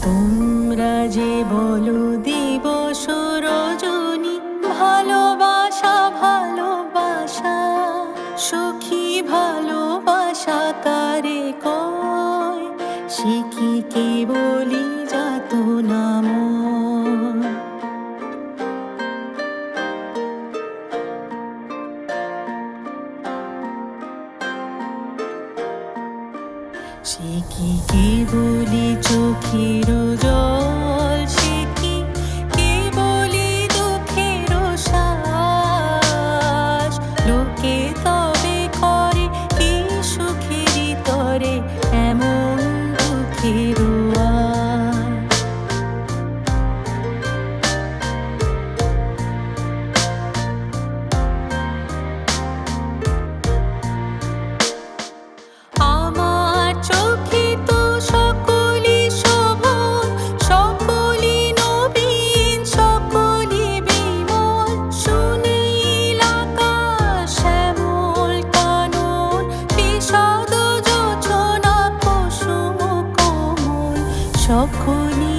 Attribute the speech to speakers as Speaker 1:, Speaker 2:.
Speaker 1: তোমরা যে বলো দিবস রজনী, ভালোবাসা ভালোবাসা সখী ভালোবাসা কারে কয়, সে কি কেবলি যাতনা ময়। সে কি কেবলি চোখের জল, সে কি কেবলি দুঃখের শ্বাস, লোকে তবে করে কি সুখেরই তরে এমন দুঃখের আশ। আমার চোখে তো সকলই শোভন, সকলই নবীন, সকলই বিমল, সুনীল আকাশ শ্যামল কানন, বিষাদ যোছনা কুসুম কোমল, সকলই